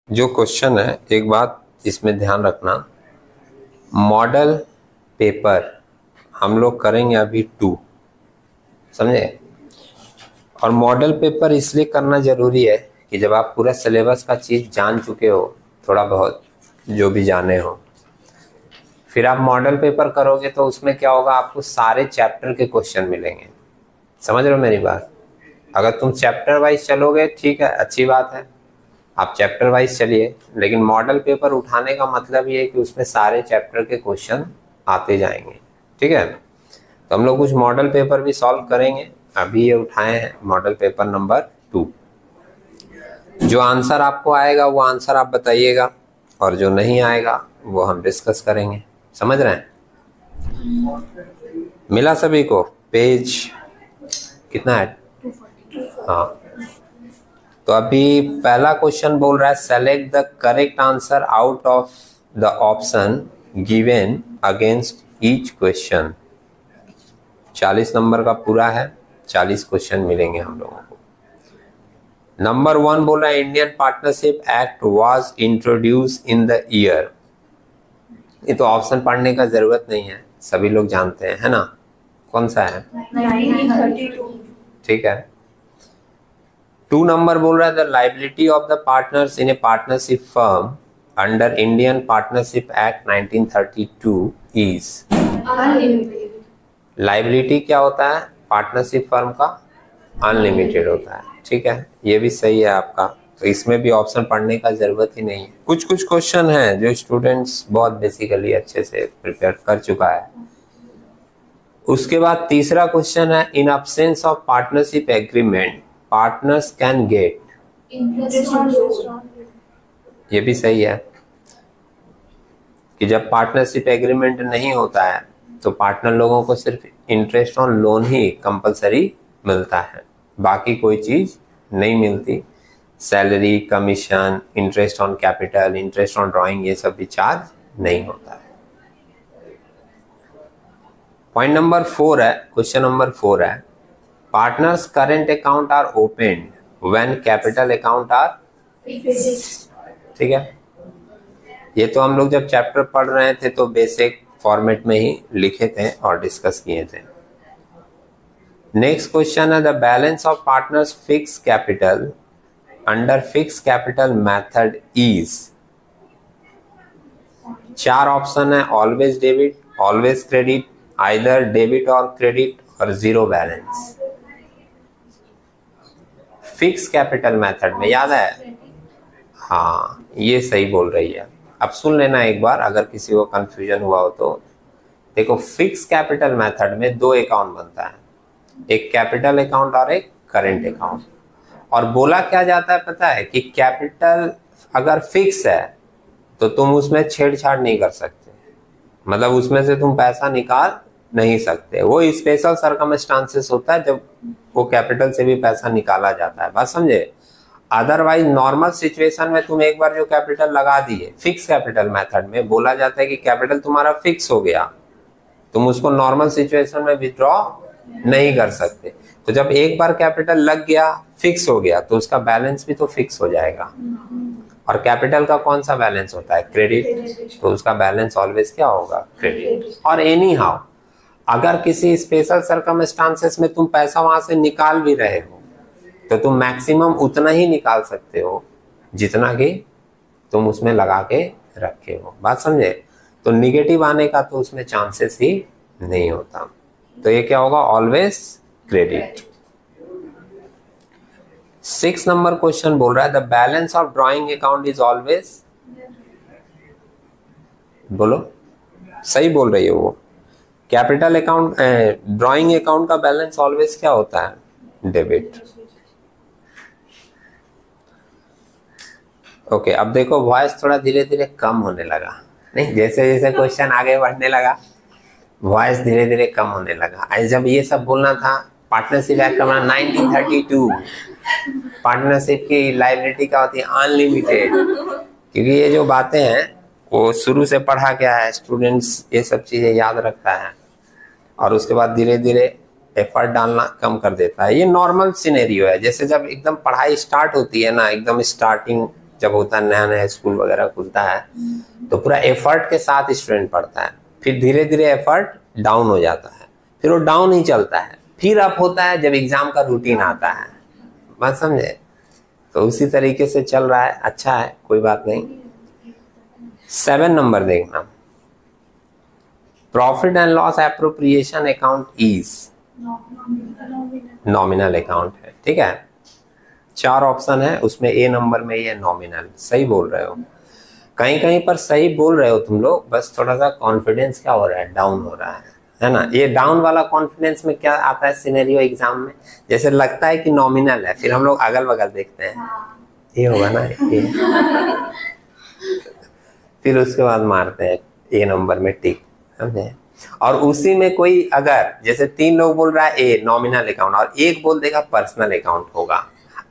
जो क्वेश्चन है, एक बात इसमें ध्यान रखना, मॉडल पेपर हम लोग करेंगे अभी 2, समझे। और मॉडल पेपर इसलिए करना जरूरी है कि जब आप पूरा सिलेबस का चीज जान चुके हो, थोड़ा बहुत जो भी जाने हो, फिर आप मॉडल पेपर करोगे तो उसमें क्या होगा, आपको सारे चैप्टर के क्वेश्चन मिलेंगे। समझ रहे हो मेरी बात। अगर तुम चैप्टर वाइज चलोगे ठीक है, अच्छी बात है, आप चैप्टर वाइज चलिए, लेकिन मॉडल पेपर उठाने का मतलब ये है कि उसमें सारे चैप्टर के क्वेश्चन आते जाएंगे। ठीक है, तो हम लोग कुछ मॉडल पेपर भी सॉल्व करेंगे। अभी ये उठाए हैं मॉडल पेपर नंबर 2। जो आंसर आपको आएगा वो आंसर आप बताइएगा, और जो नहीं आएगा वो हम डिस्कस करेंगे। समझ रहे हैं। मिला सभी को पेज कितना है? हाँ, तो अभी पहला क्वेश्चन बोल रहा है select the correct answer out of the option given against each question. 40 number का पूरा है, 40 क्वेश्चन मिलेंगे हम लोगों को। नंबर 1 बोल रहा है Indian partnership act was introduce in the year. ये तो ऑप्शन पढ़ने का जरूरत नहीं है, सभी लोग जानते हैं, है ना। कौन सा है? 1932। ठीक है। 2 नंबर बोल रहा है the liability of the partners in A partnership firm under Indian partnership act 1932 is. Liability क्या होता है पार्टनरशिप फर्म का? अनलिमिटेड होता है। ठीक है, ये भी सही है आपका, तो इसमें भी ऑप्शन पढ़ने का जरूरत ही नहीं है। कुछ कुछ क्वेश्चन हैं जो स्टूडेंट्स बहुत बेसिकली अच्छे से प्रिपेयर कर चुका है। उसके बाद तीसरा क्वेश्चन है इन absence of partnership agreement partners can get. ये भी सही है कि जब पार्टनरशिप एग्रीमेंट नहीं होता है तो पार्टनर लोगों को सिर्फ interest on loan he compulsory मिलता है, बाकी कोई चीज नहीं मिलती। Salary, commission, interest on capital, interest on drawing, ये सब भी चार्ज नहीं होता है। पॉइंट नंबर 4 है, क्वेश्चन नंबर 4 है partners current account are open when capital account are fixed. ठीक है, ये तो हम लोग जब चैप्टर पढ़ रहे थे तो बेसिक फॉर्मेट में ही लिखे थे और डिस्कस किए थे। नेक्स्ट क्वेश्चन है the balance of partners fix capital under fix capital method is. 4 option है, always debit, always credit, either debit और क्रेडिट, और zero balance. Fix capital method में याद है? हाँ, ये सही बोल रही है। अब सुन लेना एक बार, अगर किसी को कंफ्यूजन हुआ हो तो देखो, फिक्स कैपिटल मेथड में 2 अकाउंट बनता है, एक कैपिटल अकाउंट और एक करेंट अकाउंट। और बोला क्या जाता है पता है कि कैपिटल अगर फिक्स है तो तुम उसमें छेड़छाड़ नहीं कर सकते, मतलब उसमें से तुम पैसा निकाल नहीं सकते। वो स्पेशल सर्कमस्टांसेस होता है जब वो कैपिटल से भी पैसा निकाला जाता है, बात समझे। अदरवाइज नॉर्मल सिचुएशन में तुम एक बार जो कैपिटल लगा दिए, फिक्स कैपिटल मेथड में बोला जाता है कि कैपिटल तुम्हारा फिक्स हो गया, तुम उसको नॉर्मल सिचुएशन में विथड्रॉ नहीं कर सकते। तो जब एक बार कैपिटल लग गया, फिक्स हो गया, तो उसका बैलेंस भी तो फिक्स हो जाएगा। और कैपिटल का कौन सा बैलेंस होता है? क्रेडिट, तो उसका बैलेंस ऑलवेज क्या होगा? क्रेडिट। और एनी हाउ अगर किसी स्पेशल सर्कमस्टांसेस में तुम पैसा वहां से निकाल भी रहे हो तो तुम मैक्सिमम उतना ही निकाल सकते हो जितना कि तुम उसमें लगा के रखे हो, बात समझे। तो निगेटिव आने का तो उसमें चांसेस ही नहीं होता। तो ये क्या होगा? Always credit. 6 नंबर क्वेश्चन बोल रहा है the balance of drawing account is always. बोलो, सही बोल रही है वो। कैपिटल अकाउंट, ड्राइंग अकाउंट का बैलेंस ऑलवेज क्या होता है? डेबिट। ओके, अब देखो वॉइस थोड़ा धीरे धीरे कम होने लगा, नहीं जैसे जैसे क्वेश्चन आगे बढ़ने लगा वॉइस धीरे धीरे कम होने लगा। आज जब ये सब बोलना था पार्टनरशिप एक्ट का 1932, पार्टनरशिप की लायबिलिटी क्या होती है? अनलिमिटेड। क्योंकि ये जो बातें हैं वो शुरू से पढ़ा गया है, स्टूडेंट्स ये सब चीजें याद रखता है और उसके बाद धीरे धीरे एफर्ट डालना कम कर देता है। ये नॉर्मल सिनेरियो है, जैसे जब एकदम पढ़ाई स्टार्ट होती है ना, एकदम स्टार्टिंग जब होता है नया नया स्कूल वगैरह खुलता है तो पूरा एफर्ट के साथ स्टूडेंट पढ़ता है, फिर धीरे धीरे एफर्ट डाउन हो जाता है, फिर वो डाउन ही चलता है, फिर अप होता है जब एग्जाम का रूटीन आता है। बात समझे? तो उसी तरीके से चल रहा है, अच्छा है, कोई बात नहीं। 7 नंबर देखना, profit and loss appropriation account is nominal account है, ठीक है। 4 ऑप्शन है, उसमें ए नंबर में ये नॉमिनल, सही बोल रहे हो। कहीं कहीं पर सही बोल रहे हो तुम लोग, बस थोड़ा सा कॉन्फिडेंस क्या हो रहा है, डाउन हो रहा है ना। ये डाउन वाला कॉन्फिडेंस में क्या आता है सिनेरियो एग्जाम में, जैसे लगता है कि नॉमिनल है, फिर हम लोग अगल बगल देखते हैं, ये होगा ना ये फिर उसके बाद मारते हैं ए नंबर में टिक, समझे। और उसी में कोई अगर जैसे 3 लोग बोल रहा है ए नॉमिनल अकाउंट और एक बोल देगा पर्सनल अकाउंट होगा,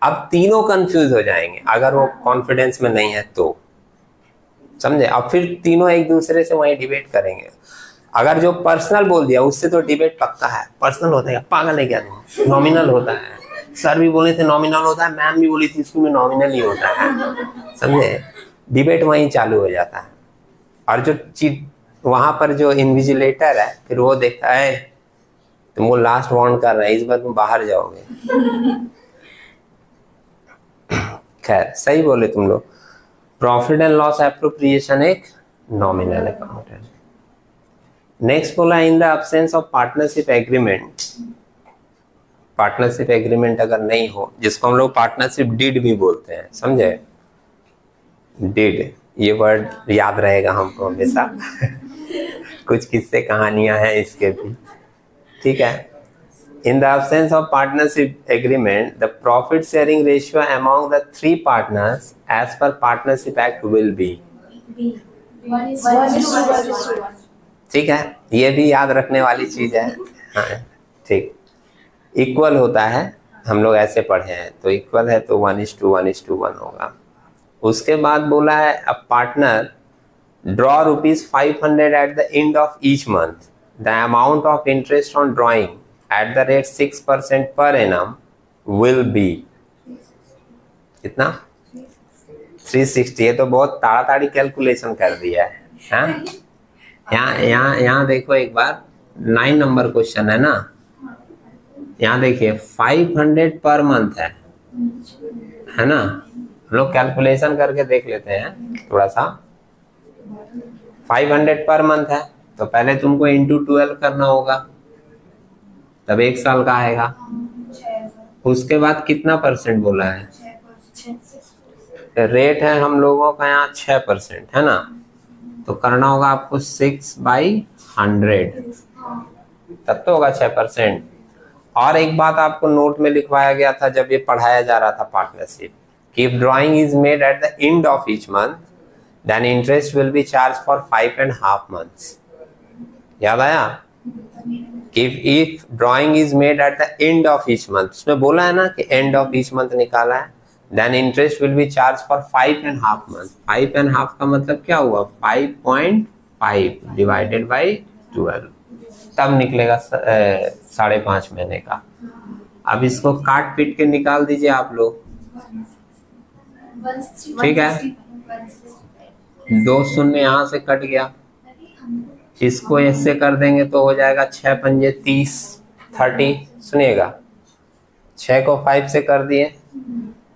अब तीनों कंफ्यूज हो जाएंगे अगर वो कॉन्फिडेंस में नहीं है तो, समझे। अब फिर तीनों एक दूसरे से वही डिबेट करेंगे। अगर जो पर्सनल बोल दिया उससे तो डिबेट पक्का है, पर्सनल होता है, पागल है क्या, नॉमिनल होता है, सर भी बोले थे नॉमिनल होता है, मैम भी बोली थी स्कूल में नॉमिनल ही होता है, समझे। डिबेट वहीं चालू हो जाता है। और जो वहां पर जो इन्विजिलेटर है फिर वो देखता है तुमको लास्ट वार्न कर रहा है, इस बार तुम बाहर जाओगे। खैर सही बोले तुम लोग, प्रॉफिट एंड लॉस एप्रोप्रिएशन एक नॉमिनल अकाउंट है। नेक्स्ट बोला इन the absence of partnership agreement, partnership agreement अगर नहीं हो, जिसको हम लोग पार्टनरशिप डीड भी बोलते हैं, समझे। डीड ये वर्ड याद रहेगा हमको हमेशा कुछ किस्से कहानियां हैं इसके भी, ठीक है। In the absence of partnership agreement the profit sharing ratio among the 3 partners as per partnership act will be, ठीक है। ये भी याद रखने वाली चीज है, हाँ ठीक। इक्वल होता है, हम लोग ऐसे पढ़े हैं, तो इक्वल है तो 1:1:1 होगा। उसके बाद बोला है a partner draw ₹500 at the end of each month, the amount of interest on drawing at the rate 6% per annum will be कितना, 360। ये तो बहुत ताड़ाताड़ी कैलकुलेशन कर दिया है, हाँ। यहाँ देखो एक बार, 9 नंबर क्वेश्चन है ना, यहाँ देखिए 500 पर मंथ है ना। हम लोग कैलकुलेशन करके देख लेते हैं थोड़ा सा। 500 पर मंथ है तो पहले तुमको इंटू 12 करना होगा, तब 1 साल का आएगा। उसके बाद कितना परसेंट बोला है, रेट है हम लोगों का यहाँ 6% है ना, तो करना होगा आपको 6/100, तब तो होगा 6%। और एक बात आपको नोट में लिखवाया गया था जब ये पढ़ाया जा रहा था पार्टनरशिप, कि if drawing is made at the end of each month then interest will be charged for 5.5 months। याद आया? if drawing is made at the end of each month, उसमें बोला है ना कि end of each month निकाला है, then interest will be charged for 5.5 months। 5.5 का मतलब क्या हुआ, 5.5 divided by 12, तब निकलेगा 5.5 महीने का। अब इसको काट पीट के निकाल दीजिए आप लोग, ठीक है। 2 शून्य यहाँ से कट गया, इसको ऐसे कर देंगे तो हो जाएगा 6 पंजे 30, 30। सुनिएगा, 6 को 5 से कर दिए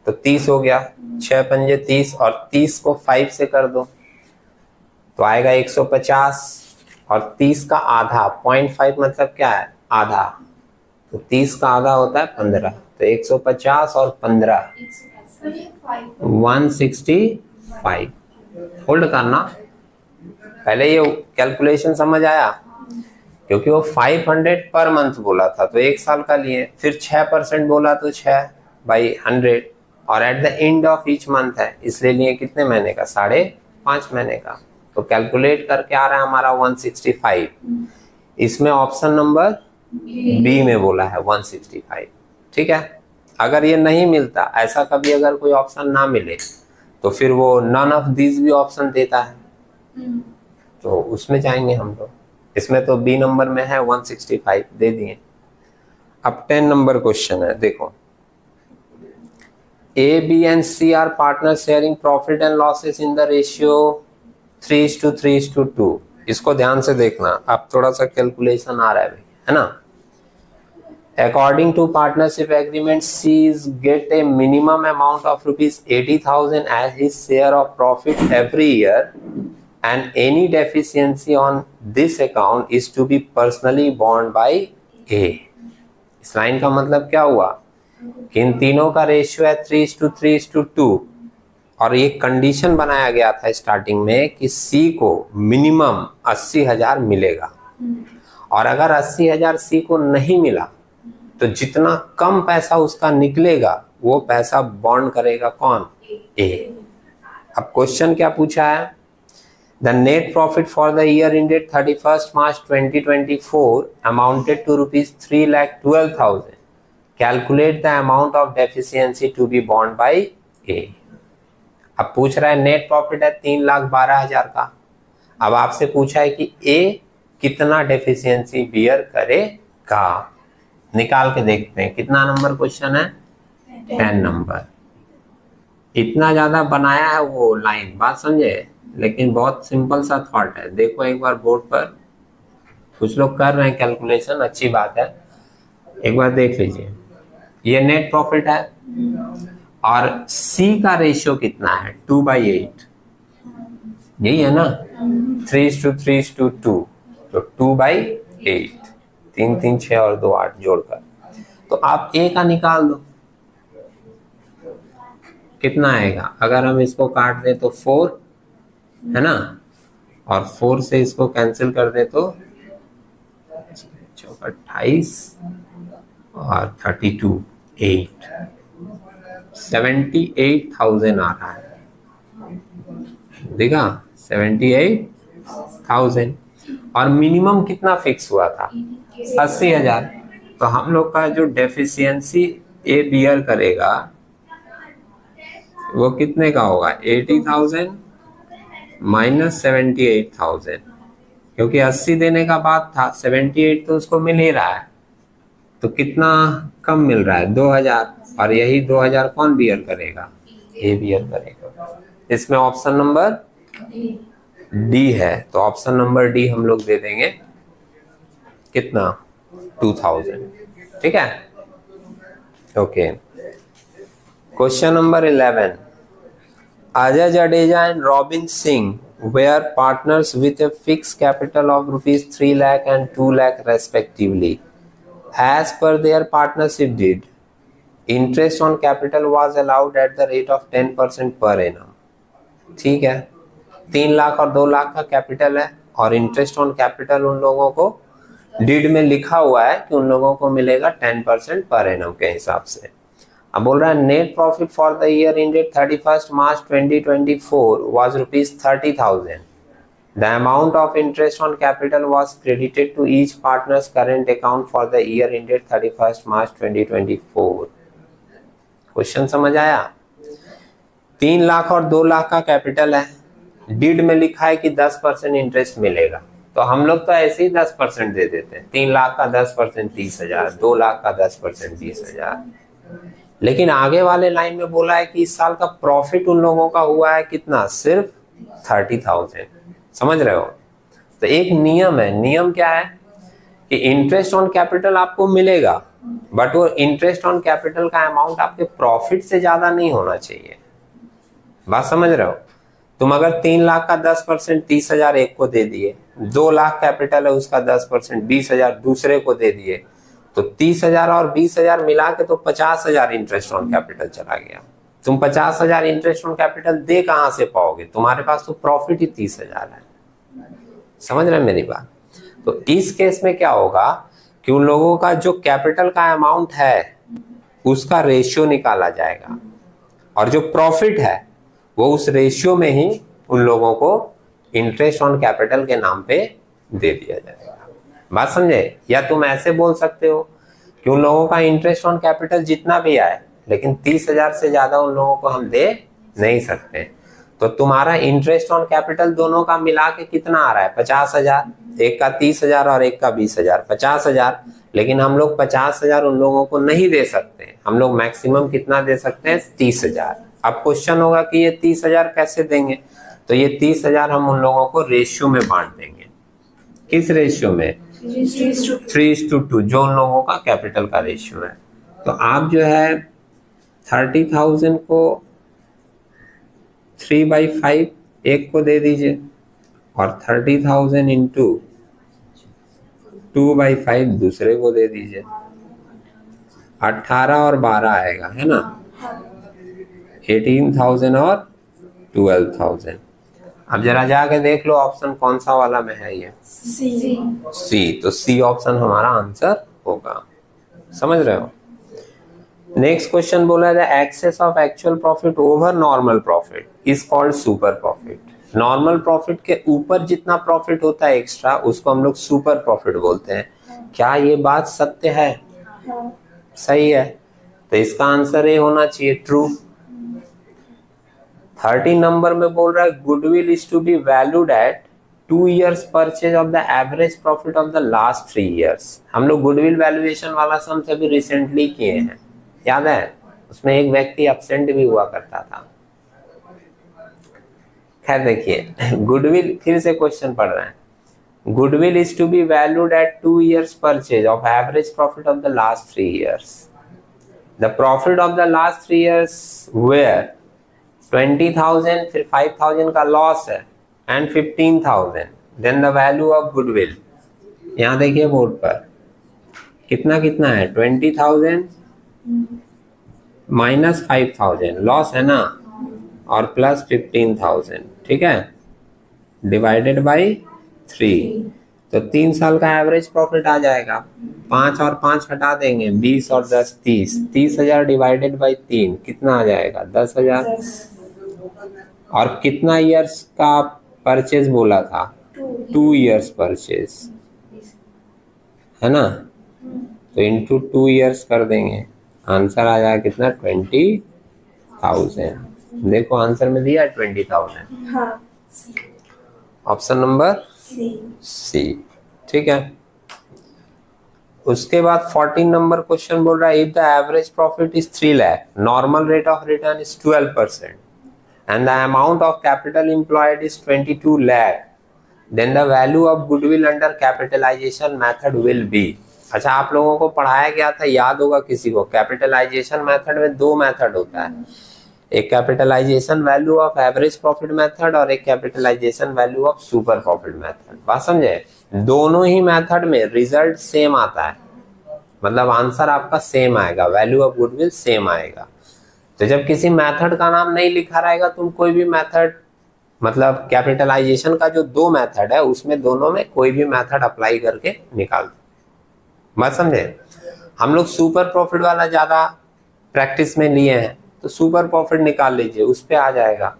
तो 30 हो गया, 6 पंजे 30, और 30 को 5 से कर दो तो आएगा 150, और 30 का आधा 0.5 मतलब क्या है, आधा, तो 30 का आधा होता है 15, तो 150 और 15 165। होल्ड करना, पहले ये कैलकुलेशन समझ आया, क्योंकि वो 500 पर मंथ बोला था तो 1 साल का लिए, फिर 6% बोला तो 6/100, और at the end of each month है इसलिए लिए कितने महीने का, 5.5 महीने का। तो कैलकुलेट करके आ रहा है हमारा 165। इसमें ऑप्शन नंबर बी में बोला है 165, ठीक है। अगर ये नहीं मिलता, ऐसा कभी अगर कोई ऑप्शन ना मिले तो फिर वो नन ऑफ दिस भी ऑप्शन देता है, तो उसमें जाएंगे हम लोग। इसमें तो बी नंबर में है 165, दे दिए। अब 10 नंबर क्वेश्चन है, देखो। A, B and C are partners sharing profit and losses in the ratio 3:3:2। इसको ध्यान से देखना, अब थोड़ा सा कैलकुलेशन आ रहा है भाई, है ना। According to partnership agreement, C is get a minimum amount of rupees 80,000 as his share of profit every year, and any deficiency on this account is to be personally borne by A। इस line का मतलब क्या हुआ कि इन तीनों का ratio है 3:3:2 और ये कंडीशन बनाया गया था स्टार्टिंग में कि सी को मिनिमम 80,000 मिलेगा, और अगर 80,000 सी को नहीं मिला तो जितना कम पैसा उसका निकलेगा वो पैसा बॉन्ड करेगा कौन? ए। अब क्वेश्चन क्या पूछा है? The net profit for the year ended 31st March 2024 amounted to rupees 3,12,000। Calculate the amount of deficiency to be बॉन्ड बाय ए। अब पूछ रहा है नेट प्रॉफिट है 3,12,000 का। अब आपसे पूछा है कि ए कितना डेफिशिएंसी बियर करेगा। निकाल के देखते हैं कितना नंबर क्वेश्चन है, 10 नंबर। इतना ज्यादा बनाया है वो लाइन, बात समझे, लेकिन बहुत सिंपल सा थॉट है। देखो एक बार बोर्ड पर, कुछ लोग कर रहे हैं कैलकुलेशन, अच्छी बात है, एक बार देख लीजिए। ये नेट प्रॉफिट है और सी का रेशियो कितना है? 2/8, यही है ना, 3:3:2, तो 2/8, 3 3 6 और 2 8 जोड़कर, तो आप ए का निकाल दो कितना आएगा। अगर हम इसको काट दे तो 4 है ना, और 4 से इसको कैंसिल कर दे तो 28 और 32, 8, 78,000 आ रहा है, देखा 78,000। और मिनिमम कितना फिक्स हुआ था? 80,000। तो हम लोग का जो डेफिशिएंसी ए बियर करेगा वो कितने का होगा? 80,000 माइनस 78,000, क्योंकि 80 देने का बात था, 78 तो उसको मिल ही रहा है, तो कितना कम मिल रहा है? 2,000, और यही 2,000 कौन बियर करेगा? ए बियर करेगा। इसमें ऑप्शन नंबर डी है, तो ऑप्शन नंबर डी हम लोग दे देंगे कितना? 2,000। ठीक है, okay. Question number 11, Ajay Jadeja and Robin Singh were partners with a fixed capital of rupees 3 lakh and 2 lakh respectively. As per their partnership deed, interest on capital was allowed at the rate of 10% per annum। ठीक है, 3 लाख और 2 लाख का capital है और interest on capital उन लोगों को deed में लिखा हुआ है कि उन लोगों को मिलेगा 10% पर एनम के हिसाब से। अब बोल रहा है net profit for the year ended 31st March 2024 was rupees 30,000। The amount of interest on capital was credited to each partner's current account for the year ended 31st March 2024। Question समझ आया? 3 लाख और 2 लाख का कैपिटल है, deed में लिखा है कि 10% interest मिलेगा, तो हम लोग तो ऐसे ही 10% दे देते हैं। 3 लाख का 10% 30,000, 2 लाख का 10% 20,000। लेकिन आगे वाले लाइन में बोला है कि इस साल का प्रॉफिट उन लोगों का हुआ है कितना? सिर्फ 30,000। समझ रहे हो? तो एक नियम है, नियम क्या है कि इंटरेस्ट ऑन कैपिटल आपको मिलेगा, बट वो इंटरेस्ट ऑन कैपिटल का अमाउंट आपके प्रॉफिट से ज्यादा नहीं होना चाहिए। बात समझ रहे हो? तुम अगर 3 लाख का 10% 30,000 एक को दे दिए, 2 लाख कैपिटल है उसका 10% 20,000 दूसरे को दे दिए, तो 30,000 और 20,000 मिला के तो 50,000 इंटरेस्ट ऑन कैपिटल चला गया। तुम 50,000 इंटरेस्ट ऑन कैपिटल दे कहां से पाओगे? तुम्हारे पास तो प्रॉफिट ही 30,000 है। समझ रहे हैं मेरी बात? तो इस केस में क्या होगा कि उन लोगों का जो कैपिटल का अमाउंट है उसका रेशियो निकाला जाएगा, और जो प्रॉफिट है वो उस रेशियो में ही उन लोगों को इंटरेस्ट ऑन कैपिटल के नाम पे दे दिया जाएगा। बात समझे? या तुम ऐसे बोल सकते हो कि उन लोगों का इंटरेस्ट ऑन कैपिटल जितना भी आए, लेकिन 30,000 से ज्यादा उन लोगों को हम दे नहीं सकते, तो तुम्हारा इंटरेस्ट ऑन कैपिटल दोनों का मिला के कितना आ रहा है? 50,000। एक का 30,000 और एक का 20,000, 50,000। लेकिन हम लोग 50,000 उन लोगों को नहीं दे सकते, हम लोग मैक्सिमम कितना दे सकते हैं? 30,000। अब क्वेश्चन होगा कि ये 30,000 कैसे देंगे, तो ये 30,000 हम उन लोगों को रेशियो में बांट देंगे। किस रेशियो में? 3:2, जो उन लोगों का कैपिटल का रेशियो है। तो आप जो है 30,000 को 3/5 एक को दे दीजिए और 30,000 इंटू 2/5 दूसरे को दे दीजिए। 18 और 12 आएगा, है ना? 18,000 और 12,000। अब जरा जाके देख लो ऑप्शन कौन सा वाला में है ये? सी। तो सी ऑप्शन हमारा आंसर होगा। समझ रहे हो? नेक्स्ट क्वेश्चन बोला the excess of actual profit over normal profit is called super profit. Normal profit के ऊपर जितना प्रॉफिट होता है एक्स्ट्रा, उसको हम लोग सुपर प्रॉफिट बोलते हैं। क्या ये बात सत्य है? सही है, तो इसका आंसर ये होना चाहिए ट्रू। 30 नंबर में बोल रहा है goodwill is to be valued at 2 years purchase of the average profit of the last 3 years। हम लोग गुडविल वैल्यूएशन वाला सम अभी रिसेंटली किए हैं, याद है? उसमें एक व्यक्ति एब्सेंट भी हुआ करता था। खैर देखिए, गुडविल फिर से क्वेश्चन पढ़ रहे हैं। Goodwill is to be valued at 2 years purchase of average profit of the last 3 years। The profit of the last 3 years were 20,000, फिर 5,000 का लॉस है and 15,000, then the value of goodwill. यहाँ देखिए बोर्ड पर कितना कितना है? 20,000 माइनस 5,000 लॉस है ना, और प्लस 15,000, ठीक है, डिवाइडेड बाई 3। तो 3 साल का एवरेज प्रॉफिट आ जाएगा। 5 और 5 हटा देंगे, 20 और 10 30। 30,000 डिवाइडेड बाई 3 कितना आ जाएगा? 10,000। और कितना ईयर्स का परचेज बोला था? 2 years परचेज, है ना? तो इंटू 2 years कर देंगे, आंसर आ जाएगा कितना? 20,000। देखो आंसर में दिया है 20,000। ऑप्शन नंबर सी, ठीक है। उसके बाद 14 नंबर क्वेश्चन बोल रहा है if the average profit is 3 lakh, normal rate of return is 12% and the amount of capital employed is 22 lakh, then the value of goodwill under capitalization method will be। अच्छा, आप लोगों को पढ़ाया गया था, याद होगा किसी को? कैपिटलाइजेशन मेथड में 2 मेथड होता है, एक capitalisation value of average profit method और एक capitalisation value of super profit method. बात समझे? दोनों ही मेथड में रिजल्ट सेम आता है, मतलब आंसर आपका सेम आएगा, वैल्यू ऑफ गुडविल सेम आएगा। तो जब किसी मेथड का नाम नहीं लिखा रहेगा, तुम कोई भी मेथड, मतलब कैपिटलाइजेशन का जो 2 मेथड है उसमें दोनों में कोई भी मेथड अप्लाई करके निकाल दो। बात समझे? हम लोग सुपर प्रॉफिट वाला ज्यादा प्रैक्टिस में लिए हैं, तो सुपर प्रॉफिट निकाल लीजिए, उस पे आ जाएगा।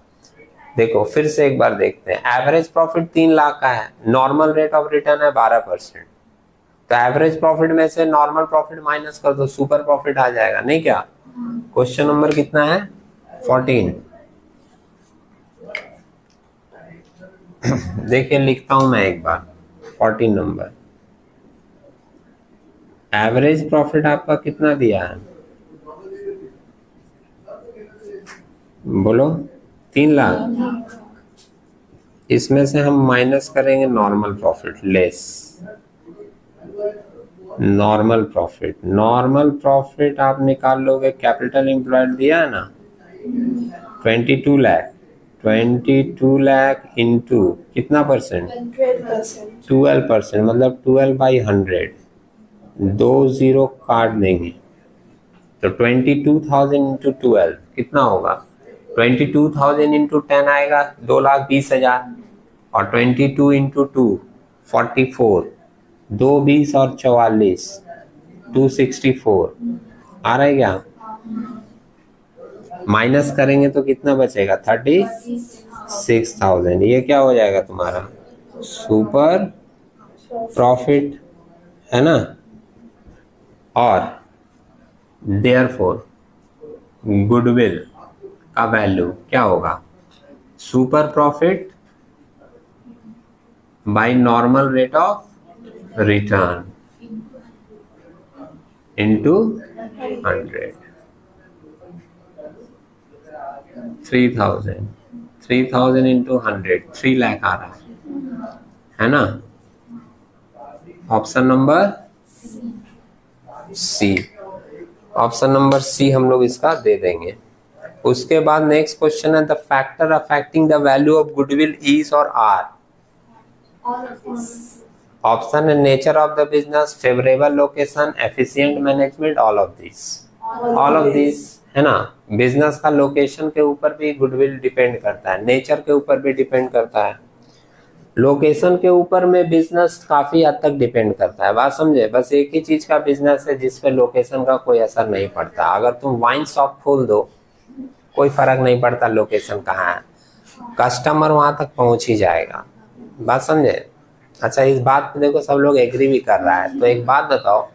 देखो फिर से एक बार देखते हैं। एवरेज प्रॉफिट 3 लाख का है, नॉर्मल रेट ऑफ रिटर्न है 12%। तो एवरेज प्रॉफिट में से नॉर्मल प्रॉफिट माइनस कर दो, सुपर प्रॉफिट आ जाएगा, नहीं क्या? क्वेश्चन नंबर कितना है? 14। देखिए लिखता हूं मैं एक बार। 14 नंबर, एवरेज प्रॉफिट आपका कितना दिया है? बोलो। 3 लाख। इसमें से हम माइनस करेंगे normal profit, less normal profit. Normal profit आप निकाल लोगे, कैपिटल एम्प्लॉयड दिया है ना 22 लाख। 22 लाख इंटू कितना परसेंट? 12%, मतलब 12/100। 2 0 काट देंगे तो 22,000 इंटू 12 कितना होगा? 22,000 इंटू 10 आएगा 2,20,000, और 22 इंटू 2 44, 2 20 और 44 264 आ रहा है क्या? माइनस करेंगे तो कितना बचेगा? 36,000। ये क्या हो जाएगा तुम्हारा? सुपर प्रॉफिट, है ना? और देयरफॉर गुडविल का वैल्यू क्या होगा? Super profit by normal rate of return into 100। 3000, 3000 into 100, 3 lakh आ रहा है ना। Option number C, option number C हम लोग इसका दे देंगे। उसके बाद नेक्स्ट क्वेश्चन है the factor affecting the value of goodwill is और आर। ऑप्शन है nature of the business, favourable location, efficient management, all of this. All of this है ना। बिजनेस का लोकेशन के ऊपर भी गुडविल डिपेंड करता है, नेचर के ऊपर भी डिपेंड करता है, लोकेशन के ऊपर में बिजनेस काफी हद तक डिपेंड करता है। बात समझे। बस एक ही चीज का बिजनेस है जिसपे लोकेशन का कोई असर नहीं पड़ता। अगर तुम वाइन शॉप खोल दो कोई फर्क नहीं पड़ता लोकेशन कहाँ है, कस्टमर वहां तक पहुंच ही जाएगा। बात समझे। अच्छा, इस बात पे देखो सब लोग एग्री भी कर रहा है। तो एक बात बताओ,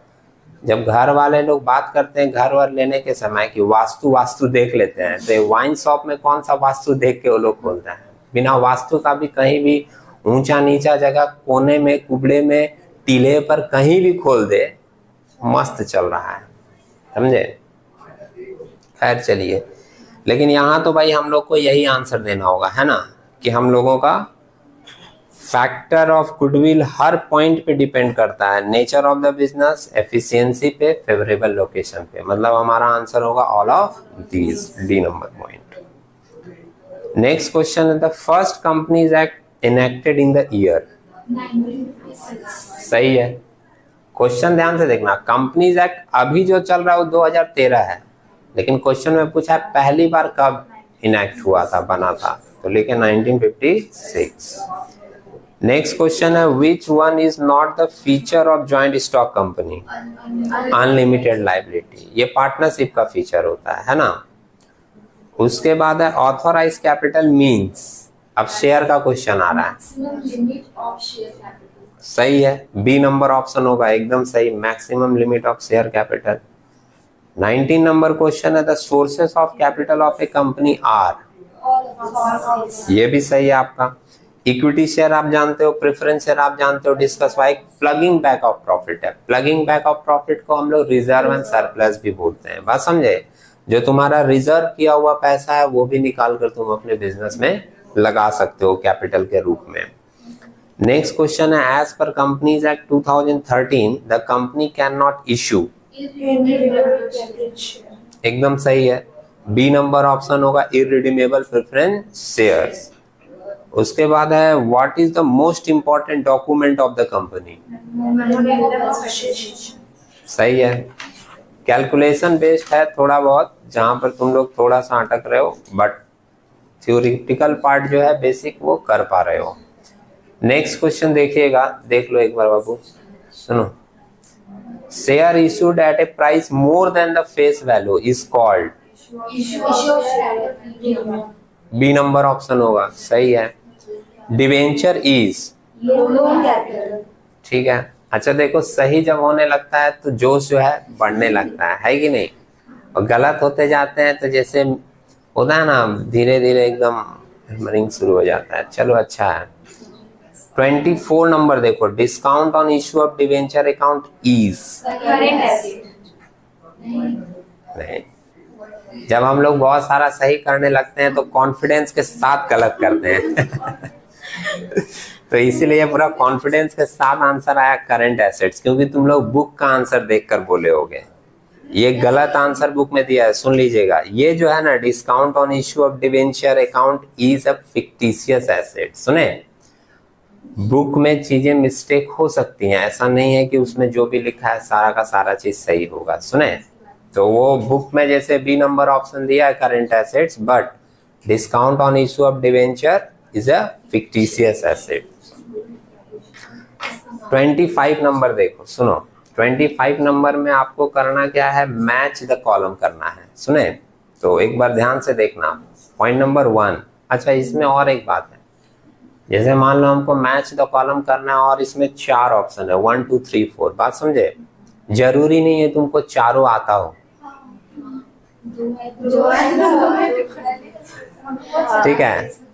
जब घर वाले लोग बात करते हैं घर वर लेने के समय की वास्तु देख लेते हैं, तो वाइन शॉप में कौन सा वास्तु देख के वो लोग खोलते हैं? बिना वास्तु का भी कहीं भी ऊंचा नीचा जगह, कोने में, कुबड़े में, टीले पर कहीं भी खोल दे, मस्त चल रहा है। समझे। खैर चलिए, लेकिन यहाँ तो भाई हम लोग को यही आंसर देना होगा, है ना, कि हम लोगों का फैक्टर ऑफ गुडविल हर पॉइंट पे डिपेंड करता है, nature of the business, efficiency पे, फेवरेबल लोकेशन पे। मतलब हमारा आंसर होगा all of these, D number point. Next question है the first companies act enacted in the year. सही है। क्वेश्चन ध्यान से देखना, कंपनीज एक्ट अभी जो चल रहा है वो 2013 है, लेकिन क्वेश्चन में पूछा है पहली बार कब इनेक्ट हुआ था, बना था, तो लेके 1956। नेक्स्ट क्वेश्चन है which one is not the feature of joint stock company? Unlimited liability. ये पार्टनरशिप का फीचर होता है ना। उसके बाद है ऑथोराइज कैपिटल मीन्स। अब शेयर का क्वेश्चन आ रहा है। सही है, बी नंबर ऑप्शन होगा, एकदम सही, maximum limit of share capital. 19 number question है the sources of capital of a company are. ये भी सही है आपका। इक्विटी शेयर आप जानते हो, प्रेफरेंस शेयर आप जानते हो, discuss Y. Plugging back of profit है। प्लगिंग बैक ऑफ प्रॉफिट को हम लोग रिजर्व एंड सरप्लस भी बोलते हैं। बात समझे। जो तुम्हारा रिजर्व किया हुआ पैसा है वो भी निकाल कर तुम अपने बिजनेस में लगा सकते हो कैपिटल के रूप में। नेक्स्ट क्वेश्चन है as per companies act 2013 the company can not issue. एकदम सही है, बी नंबर ऑप्शन होगा इररिडीमेबल प्रेफरेंस शेयर्स। उसके बाद है what is the most important document of the company? सही है। कैलकुलेशन बेस्ड है थोड़ा बहुत, जहां पर तुम लोग थोड़ा सा अटक रहे हो, बट थ्योरेटिकल पार्ट जो है बेसिक वो कर पा रहे हो। नेक्स्ट क्वेश्चन देखिएगा, देख लो एक बार बाबू, सुनो। Share issued at a price more than the face value is called. B number option होगा, सही है। Debenture is. ठीक है। अच्छा देखो, सही जब होने लगता है तो जोश जो है बढ़ने लगता है कि नहीं, और गलत होते जाते हैं तो जैसे होता है ना, धीरे धीरे एकदम मरिंग शुरू हो जाता है। चलो अच्छा है। 24 नंबर देखो, discount on issue of debenture account is. नहीं, जब हम लोग बहुत सारा सही करने लगते हैं तो कॉन्फिडेंस के साथ गलत करते हैं तो इसीलिए पूरा कॉन्फिडेंस के साथ आंसर आया करंट एसेट्स, क्योंकि तुम लोग बुक का आंसर देखकर बोले होगे। ये गलत आंसर बुक में दिया है, सुन लीजिएगा। ये जो है ना, discount on issue of debenture account is a fictitious asset. सुने, बुक में चीजें मिस्टेक हो सकती हैं, ऐसा नहीं है कि उसमें जो भी लिखा है सारा का सारा चीज सही होगा। सुने, तो वो बुक में जैसे बी नंबर ऑप्शन दिया है current assets, but discount on issue of debenture is a fictitious asset. 25 number देखो, सुनो। 25 नंबर में आपको करना क्या है, मैच द कॉलम करना है। सुने, तो एक बार ध्यान से देखना। Point number 1। अच्छा, इसमें और एक बात है, जैसे मान लो हमको मैच द कॉलम करना है और इसमें 4 ऑप्शन है, 1 2 3 4। बात समझे। जरूरी नहीं है तुमको चारों आता हो, ठीक है।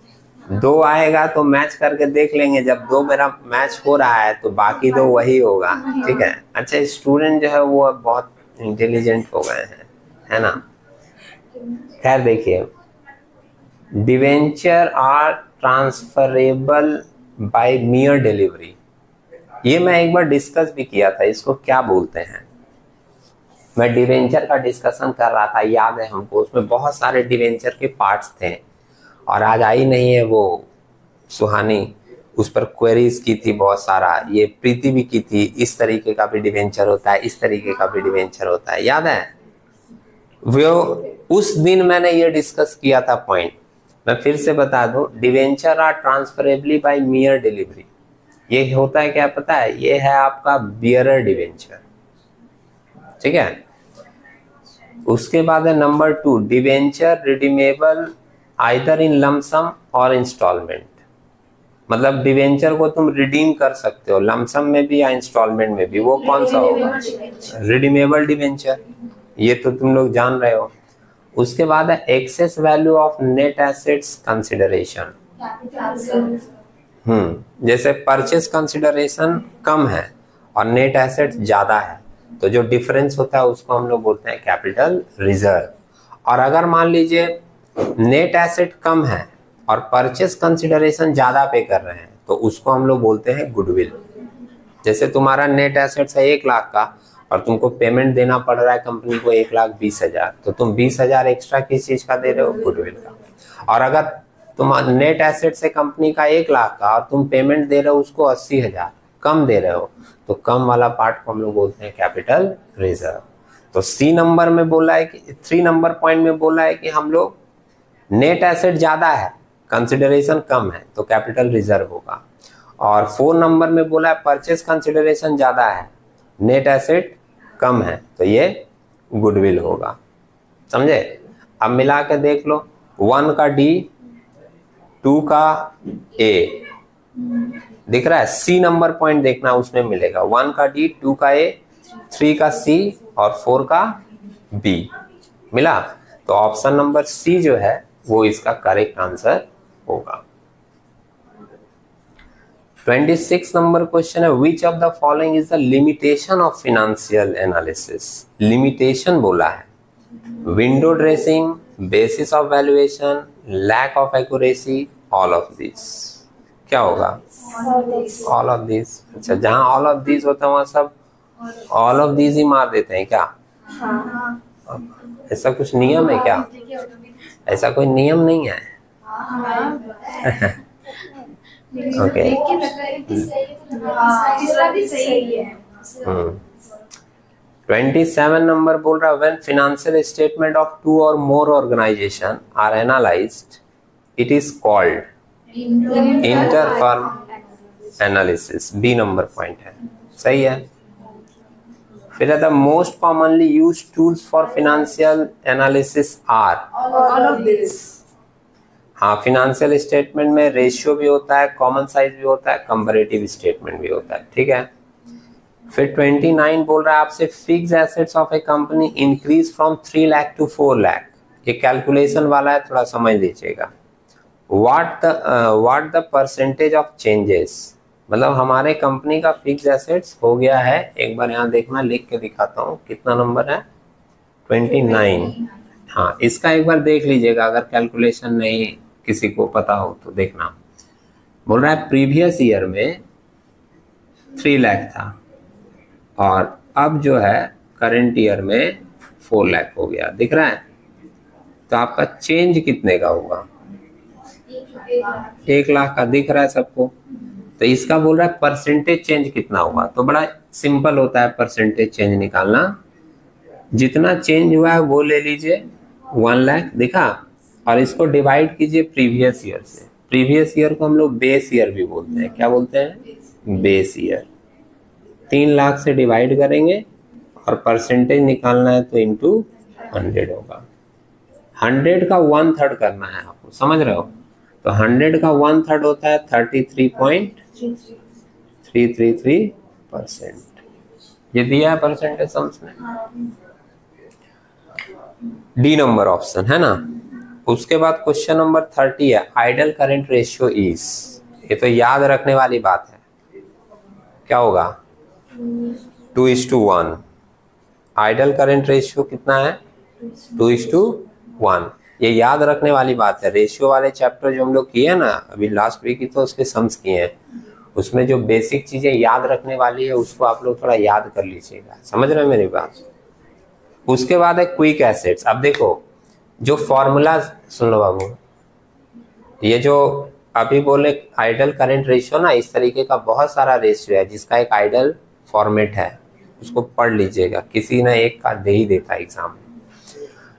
2 आएगा तो मैच करके देख लेंगे, जब 2 मेरा मैच हो रहा है तो बाकी 2 वही होगा, ठीक है। अच्छा, स्टूडेंट जो है वो बहुत इंटेलिजेंट हो गए हैं, है ना। खैर देखिए, debenture are transferable by mere delivery. ये मैं एक बार डिस्कस भी किया था, इसको क्या बोलते हैं। मैं डिवेंचर का डिस्कशन कर रहा था, याद है हमको, उसमें बहुत सारे डिवेंचर के पार्ट्स थे और आज आई नहीं है वो सुहानी, उस पर क्वेरीज की थी बहुत सारा, ये प्रीति भी की थी। इस तरीके का भी डिवेंचर होता है, इस तरीके का भी डिवेंचर होता है, याद है वो उस दिन मैंने ये डिस्कस किया था पॉइंट। मैं फिर से बता दूं, debenture are transferably by mere delivery. ये होता है क्या पता है, ये है आपका बियरर डिवेंचर, ठीक है। उसके बाद है number 2, debenture redeemable either in lump sum और इंस्टॉलमेंट। मतलब डिवेंचर को तुम रिडीम कर सकते हो लमसम में भी या इंस्टॉलमेंट में भी। वो कौन सा होगा, रिडीमेबल डिवेंचर, ये तो तुम लोग जान रहे हो। उसके बाद है excess value of net assets consideration. जैसे परचेस कंसिडरेशन कम है और नेट एसेट्स ज्यादा है, तो जो डिफरेंस होता है उसको हम लोग बोलते हैं कैपिटल रिजर्व। और अगर मान लीजिए नेट एसेट कम है और परचेस कंसिडरेशन ज्यादा पे कर रहे हैं, तो उसको हम लोग बोलते हैं गुडविल। जैसे तुम्हारा नेट एसेट्स है 1 लाख का और तुमको पेमेंट देना पड़ रहा है कंपनी को 1,20,000, तो तुम 20,000 एक्स्ट्रा किस चीज का दे रहे हो, गुडविल का। और अगर तुम नेट एसेट से कंपनी का 1 लाख का और तुम पेमेंट दे रहे हो उसको 80,000 कम दे रहे हो, तो कम वाला पार्ट को हम लोग बोलते हैं कैपिटल रिजर्व। तो सी नंबर में बोला है कि 3 नंबर पॉइंट में बोला है कि हम लोग नेट एसेट ज्यादा है, कंसिडरेशन कम है, तो कैपिटल रिजर्व होगा। और 4 नंबर में बोला है परचेस कंसिडरेशन ज्यादा है, नेट एसेट कम है, तो ये गुडविल होगा। समझे? अब मिला के देख लो, 1 का डी, 2 का ए दिख रहा है। सी नंबर पॉइंट देखना, उसमें मिलेगा 1 का डी, 2 का ए, 3 का सी और 4 का बी मिला। तो ऑप्शन नंबर सी जो है वो इसका करेक्ट आंसर होगा। 26 नंबर क्वेश्चन है, which of the following is the limitation of financial analysis. Limitation बोला है, window dressing, basis of valuation, lack of accuracy, all of this. क्या होगा, ऑल ऑफ दिस। अच्छा, जहां ऑल ऑफ दिस होता है वहां सब ऑल ऑफ दिस ही मार देते हैं क्या? ऐसा कुछ नियम है क्या? ऐसा कोई नियम नहीं है। ओके, 27 नंबर बोल रहा है, व्हेन फाइनेंशियल स्टेटमेंट ऑफ 2 और more organisation are analysed it is called inter firm analysis. B number point है, सही है। फिर the most commonly used tools for financial analysis are, all of this. हाँ, financial statement में ratio भी होता है, कॉमन साइज भी होता है, कंपैरेटिव स्टेटमेंट भी होता है, ठीक है। फिर 29 बोल रहा है आपसे, fix assets of a company increase from 3 lakh to 4 lakh. ये कैलकुलेशन वाला है, थोड़ा समझ लीजिएगा। What the percentage of changes, मतलब हमारे कंपनी का फिक्स एसेट्स हो गया है, एक बार यहाँ देखना, लिख के दिखाता हूँ कितना नंबर है, 29। हाँ, इसका एक बार देख लीजिएगा, अगर कैलकुलेशन नहीं किसी को पता हो तो देखना। बोल रहा है प्रीवियस ईयर में 3 लाख था और अब जो है करंट ईयर में 4 लाख हो गया, दिख रहा है। तो आपका चेंज कितने का होगा, 1 लाख का, दिख रहा है सबको। तो इसका बोल रहा है परसेंटेज चेंज कितना होगा, तो बड़ा सिंपल होता है परसेंटेज चेंज निकालना। जितना चेंज हुआ है वो ले लीजिए, 1 लाख दिखा, और इसको डिवाइड कीजिए प्रीवियस ईयर से। प्रीवियस ईयर को हम लोग बेस ईयर भी बोलते हैं, क्या बोलते हैं, बेस ईयर। 3 लाख से डिवाइड करेंगे और परसेंटेज निकालना है तो इंटू 100 होगा। 100 का 1/3 करना है आपको, समझ रहे हो। तो 100 का 1/3 होता है 33.333%। ये दिया है परसेंटेज सम्स में, डी नंबर ऑप्शन है ना। उसके बाद क्वेश्चन नंबर 30 है, आइडल करंट रेशियो इज। ये तो याद रखने वाली बात है, क्या होगा, 2:1। आइडल करंट रेशियो कितना है, 2:1। ये याद रखने वाली बात है। रेशियो वाले चैप्टर जो हम लोग किए ना अभी लास्ट वीक ही, तो उसके सम्स किए हैं, उसमें जो बेसिक चीजें याद रखने वाली है उसको आप लोग थोड़ा याद कर लीजिएगा। समझ रहे हैं मेरी बात? उसके बाद है क्विक एसेट्स। अब देखो जो फॉर्मूला, सुन लो बाबू, ये जो अभी बोले आइडल करंट रेशियो ना, इस तरीके का बहुत सारा रेशियो है जिसका एक आइडल फॉर्मेट है, उसको पढ़ लीजिएगा, किसी ना एक का दे ही देता एग्जाम में।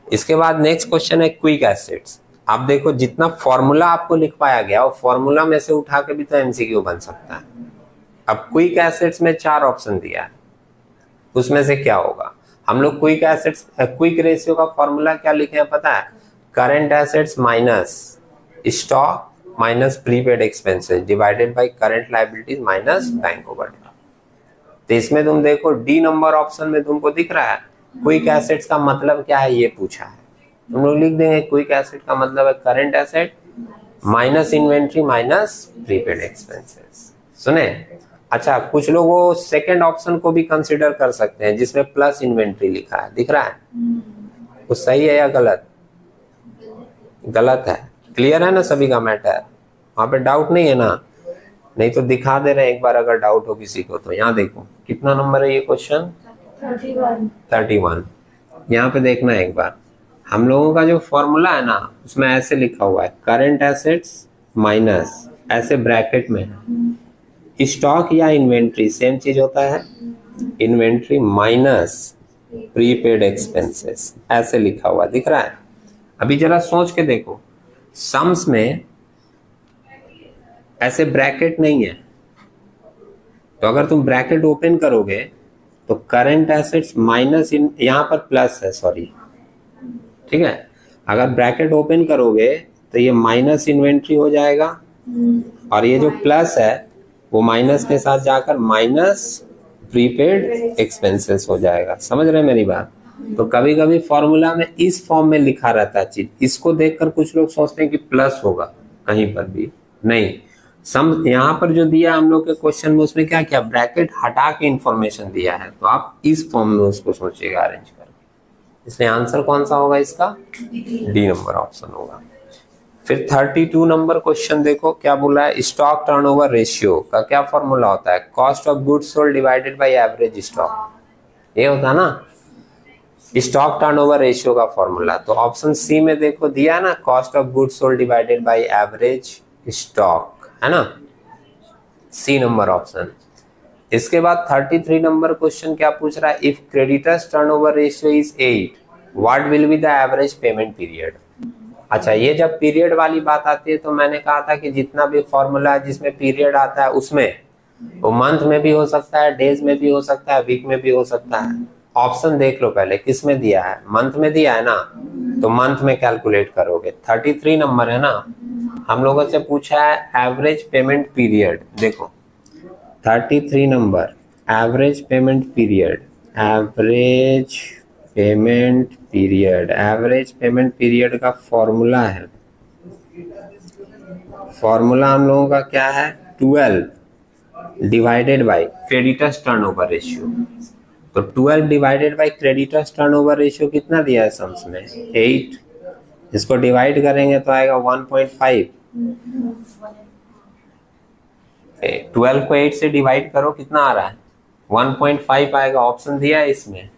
इसके बाद नेक्स्ट क्वेश्चन है क्विक एसिड्स। आप देखो जितना फॉर्मूला आपको लिखवाया गया वो फॉर्मूला में से उठा के भी तो एमसीक्यू बन सकता है। अब क्विक एसिड्स में 4 ऑप्शन दिया है, उसमें से क्या होगा? हम लोग क्विक एसिड्स क्विक रेशियो का फॉर्मूला क्या लिखे हैं पता है? Current assets minus stock minus prepaid expenses divided by current liabilities minus bank overdraft. तो इसमें तुम देखो डी नंबर ऑप्शन में तुमको दिख रहा है क्विक एसेट्स का मतलब क्या है, ये पूछा है। तुम लोग लिख देंगे क्विक एसेट का मतलब है current asset minus inventory minus prepaid expenses. सुने? अच्छा, कुछ लोग वो सेकंड ऑप्शन को भी कंसीडर कर सकते हैं जिसमें प्लस इन्वेंट्री लिखा है, दिख रहा है? वो सही है या गलत? गलत है। क्लियर है ना सभी का मैटर? वहां पे डाउट नहीं है ना? नहीं तो दिखा दे रहे हैं एक बार अगर डाउट हो किसी को तो। यहाँ देखो कितना नंबर है ये क्वेश्चन? 31। यहाँ पे देखना है एक बार, हम लोगों का जो फॉर्मूला है ना उसमें ऐसे लिखा हुआ है करंट एसेट्स माइनस, ऐसे ब्रैकेट में है स्टॉक या इन्वेंट्री, सेम चीज होता है, इन्वेंट्री माइनस प्रीपेड एक्सपेंसेस, ऐसे लिखा हुआ दिख रहा है। अभी जरा सोच के देखो, सम्स में ऐसे ब्रैकेट नहीं है, तो अगर तुम ब्रैकेट ओपन करोगे तो करंट एसेट्स माइनस, यहां पर प्लस है, सॉरी, ठीक है। अगर ब्रैकेट ओपन करोगे तो ये माइनस इन्वेंट्री हो जाएगा और ये जो प्लस है वो माइनस के साथ जाकर माइनस प्रीपेड एक्सपेंसेस हो जाएगा। समझ रहे हैं मेरी बात? तो कभी कभी फॉर्मूला में इस फॉर्म में लिखा रहता है चीज, इसको देखकर कुछ लोग सोचते हैं कि प्लस होगा, कहीं पर भी नहीं। सम यहाँ पर जो दिया हम लोग के क्वेश्चन में उसमें क्या क्या ब्रैकेट हटा के इंफॉर्मेशन दिया है, तो आप इस फॉर्म में उसको सोचिएगा अरेंज करके। इसलिए आंसर कौन सा होगा इसका? डी नंबर ऑप्शन होगा। फिर 32 नंबर क्वेश्चन देखो क्या बोला है, स्टॉक टर्नओवर रेशियो का क्या फॉर्मूला होता है? Cost of goods sold divided by average stock, ये होता है ना स्टॉक टर्नओवर रेशियो का फॉर्मूला। तो ऑप्शन सी में देखो दिया है ना, cost of goods sold divided by average stock, है ना, सी नंबर ऑप्शन। इसके बाद 33 नंबर क्वेश्चन क्या पूछ रहा है, if creditors turnover ratio is 8 what will be the average payment period. अच्छा, ये जब पीरियड वाली बात आती है तो मैंने कहा था कि जितना भी फॉर्मूला है जिसमें पीरियड आता है उसमें वो मंथ में भी हो सकता है, डेज में भी हो सकता है, वीक में भी हो सकता है। ऑप्शन देख लो पहले किस में दिया है, मंथ में दिया है ना, तो मंथ में कैलकुलेट करोगे। 33 नंबर है ना, हम लोगों से पूछा है एवरेज पेमेंट पीरियड। देखो 33 number average payment period, average payment period, average payment period का फॉर्मूला है, फॉर्मूला हम लोगों का क्या है 12 divided by creditors turnover ratio. तो 12 divided by creditors turnover ratio कितना दिया है सम्स में 8, इसको डिवाइड करेंगे तो आएगा 1.5। 12 को 8 से डिवाइड करो कितना आ रहा है 1.5 आएगा। ऑप्शन दिया है इसमें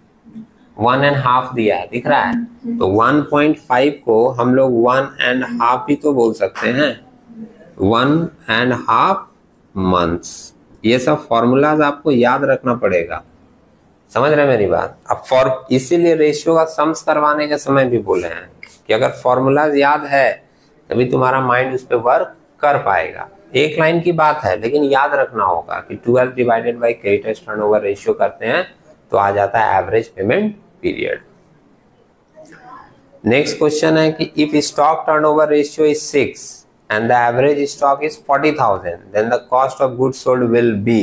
1.5 दिया है, दिख रहा है। तो 1.5 को हम लोग 1.5 ही तो बोल सकते हैं, 1.5 मंथ्स। ये सब फॉर्मूलाज आपको याद रखना पड़ेगा, समझ रहे मेरी बात? अब इसीलिए रेशियो का सम्स करवाने के समय भी बोले हैं कि अगर फॉर्मूलाज याद है तभी तुम्हारा माइंड उस पर वर्क कर पाएगा। एक लाइन की बात है लेकिन याद रखना होगा कि 12 divided by creditors turnover ratio करते हैं तो आ जाता है average payment period. Next question है कि if stock turnover ratio is 6 and the average stock is 40,000 then the cost of goods sold will be।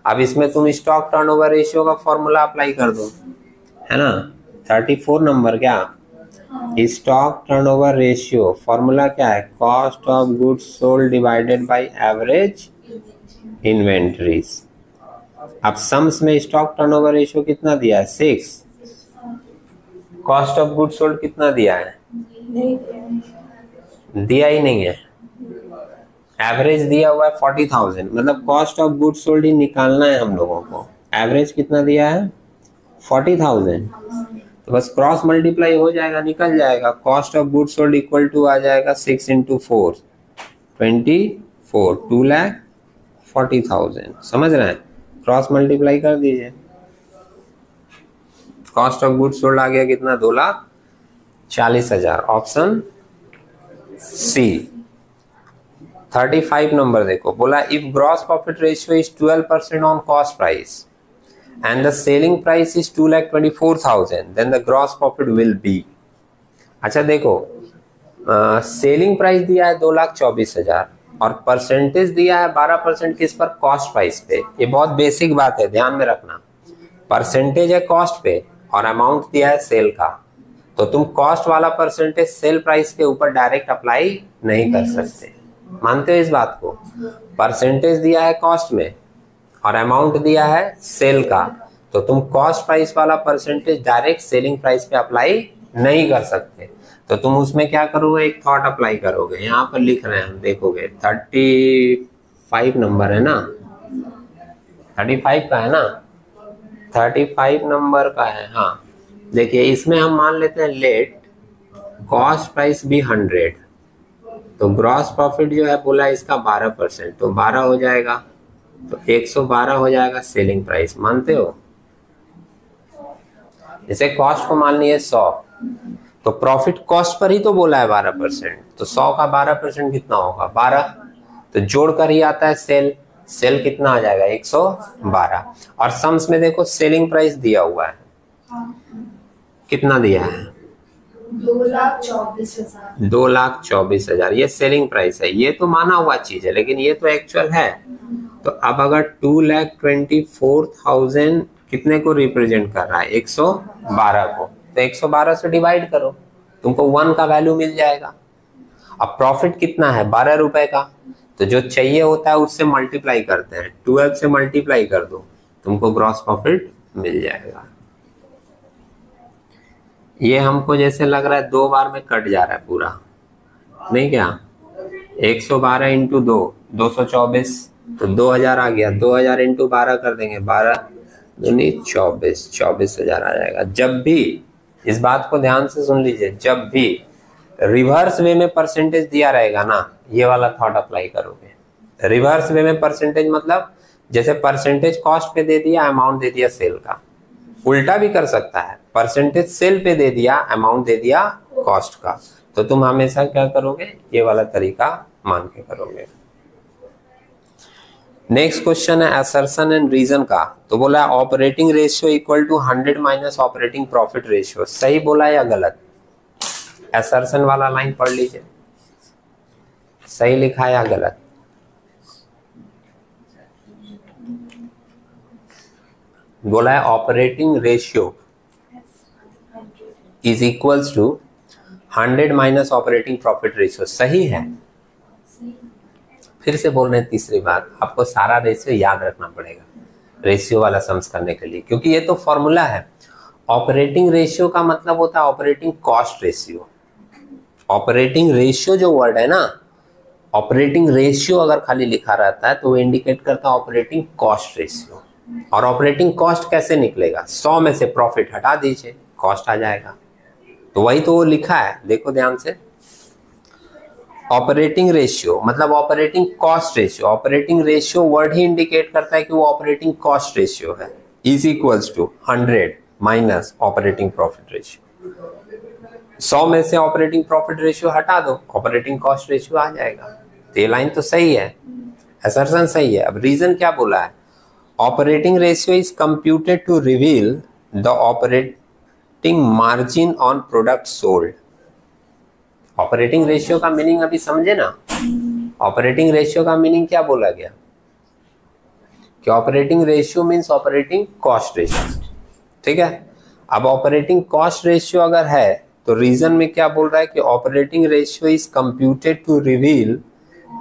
अब इसमें तुम स्टॉक टर्नओवर रेशियो का फॉर्मूला अप्लाई कर दो, है ना। 34 नंबर क्या स्टॉक टर्नओवर रेशियो फॉर्मूला क्या है, cost of goods sold divided by average inventories. अब सम्स में स्टॉक टर्नओवर रेशियो कितना दिया है 6, कॉस्ट ऑफ गुड्स सोल्ड कितना दिया है दिया ही नहीं है। एवरेज दिया हुआ है 40,000, मतलब कॉस्ट ऑफ गुड्स सोल्ड ही निकालना है हम लोगों को। एवरेज कितना दिया है? 40,000। तो बस क्रॉस मल्टीप्लाई हो जाएगा, निकल जाएगा। Cost of goods sold equal to आ जाएगा 6 × 4 24, 2,40,000। समझ रहे हैं? क्रॉस मल्टीप्लाई कर दीजिए। कॉस्ट ऑफ गुड्स सोल्ड आ गया कितना? 2,40,000। Option C. 35 नंबर देखो, बोला if gross profit ratio is 12% on cost price and the selling price is 2,24,000, then the gross profit will be। अच्छा देखो, सेलिंग प्राइस दिया है 2,24,000 और परसेंटेज दिया है 12% किस पर? कॉस्ट प्राइस पे। ये बहुत बेसिक बात है, ध्यान में रखना। परसेंटेज है कॉस्ट पे और अमाउंट दिया है सेल का, तो तुम कॉस्ट वाला परसेंटेज सेल प्राइस के ऊपर डायरेक्ट अप्लाई नहीं कर सकते। मानते हो इस बात को? परसेंटेज दिया है कॉस्ट में और अमाउंट दिया है सेल का, तो तुम कॉस्ट प्राइस वाला परसेंटेज डायरेक्ट सेलिंग प्राइस पे अप्लाई नहीं कर सकते। तो तुम उसमें क्या करोगे? एक थॉट अप्लाई करोगे। यहाँ पर लिख रहे हैं हम, देखोगे 35 नंबर है ना, 35 का है ना, 35 नंबर का है। हाँ देखिए, इसमें हम मान लेते हैं लेट कॉस्ट प्राइस भी 100, तो ग्रॉस प्रॉफिट जो है बोला इसका 12%, तो 12 हो जाएगा, तो 112 हो जाएगा सेलिंग प्राइस। मानते हो? जैसे कॉस्ट को मान लिया 100, तो प्रॉफिट कॉस्ट पर ही तो बोला है 12%, तो 100 का 12% कितना होगा? 12। तो जोड़कर ही आता है सेल। सेल कितना आ जाएगा? 112। और सम्स में देखो सेलिंग प्राइस दिया हुआ है, कितना दिया है? 2,24,000। 2,24,000 ये सेलिंग प्राइस है। ये तो माना हुआ चीज है, लेकिन ये तो एक्चुअल है। तो अब अगर 2,24,000 कितने को रिप्रेजेंट कर रहा है? 112 को, तो 112 से डिवाइड करो, तुमको 1 का वैल्यू मिल जाएगा। अब प्रॉफिट कितना है? 12 रुपए का, तो जो चाहिए होता है उससे मल्टीप्लाई करते हैं, 12 से मल्टीप्लाई कर दो, तुमको ग्रॉस प्रॉफिट मिल जाएगा। ये हमको जैसे लग रहा है 2 बार में कट जा रहा है पूरा, नहीं क्या? 112 × 2 224, तो 2,000 आ गया। 2,000 × 12 कर देंगे, 12 दूनी 24, 24,000 आ जाएगा। जब भी, इस बात को ध्यान से सुन लीजिए, जब भी रिवर्स वे में परसेंटेज दिया रहेगा ना, ये वाला थॉट अप्लाई करोगे। रिवर्स वे में परसेंटेज मतलब जैसे परसेंटेज कॉस्ट पे दे दिया, अमाउंट दे दिया सेल का। उल्टा भी कर सकता है, परसेंटेज सेल पे दे दिया, अमाउंट दे दिया कॉस्ट का। तो तुम हमेशा क्या करोगे? ये वाला तरीका मान के करोगे। नेक्स्ट क्वेश्चन है असर्शन एंड रीजन का। तो बोला operating ratio equal to 100 minus operating profit ratio. सही बोला या गलत? असर्शन वाला लाइन पढ़ लीजिए, सही लिखा या गलत? बोला है operating ratio is equals to 100 minus operating profit ratio. सही है? फिर से बोल रहे हैं तीसरी बार, आपको सारा रेशियो याद रखना पड़ेगा रेशियो वाला सम्स करने के लिए, क्योंकि ये तो फॉर्मूला है। ऑपरेटिंग रेशियो का मतलब होता है operating cost ratio. Operating ratio जो वर्ड है ना, ऑपरेटिंग रेशियो अगर खाली लिखा रहता है तो वो इंडिकेट करता है ऑपरेटिंग कॉस्ट रेशियो। और ऑपरेटिंग कॉस्ट कैसे निकलेगा? 100 में से प्रॉफिट हटा दीजिए, कॉस्ट आ जाएगा। तो वही तो वो लिखा है, देखो ध्यान से। ऑपरेटिंग रेशियो मतलब operating cost ratio. Operating ratio word ही इंडिकेट करता है कि वो ऑपरेटिंग कॉस्ट रेशियो है। Is equals to 100 minus operating profit ratio. 100 में से ऑपरेटिंग प्रॉफिट रेशियो हटा दो, ऑपरेटिंग कॉस्ट रेशियो आ जाएगा। तो ये लाइन तो सही है, असर्शन सही है। अब रीजन क्या बोला है? Operating ratio is computed to reveal the operating margin on product sold. Operating ratio का मीनिंग अभी समझे ना? ऑपरेटिंग रेशियो का मीनिंग क्या बोला गया? कि operating ratio means operating cost ratio, ठीक है। अब ऑपरेटिंग कॉस्ट रेशियो अगर है तो रीजन में क्या बोल रहा है कि operating ratio is computed to reveal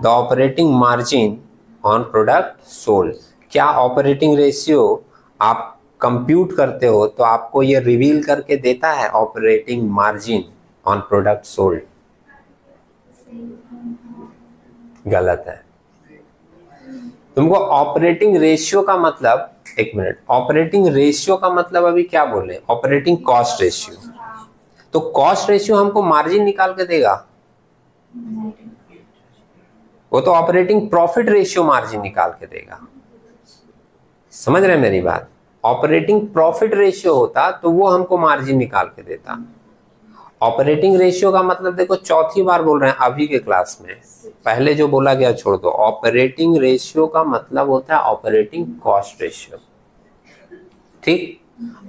the operating margin on product sold. क्या ऑपरेटिंग रेशियो आप कंप्यूट करते हो तो आपको ये रिवील करके देता है operating margin on product sold, गलत है। तुमको ऑपरेटिंग रेशियो का मतलब, एक मिनट, ऑपरेटिंग रेशियो का मतलब अभी क्या बोल रहे हैं? Operating cost ratio. तो कॉस्ट रेशियो हमको मार्जिन निकाल के देगा, वो तो ऑपरेटिंग प्रॉफिट रेशियो मार्जिन निकाल के देगा। समझ रहे हैं मेरी बात? ऑपरेटिंग प्रॉफिट रेशियो होता तो वो हमको मार्जिन निकाल के देता। ऑपरेटिंग रेशियो का मतलब देखो, चौथी बार बोल रहे हैं अभी के क्लास में, पहले जो बोला गया छोड़ दो। ऑपरेटिंग रेशियो का मतलब होता है ऑपरेटिंग कॉस्ट रेशियो। ठीक,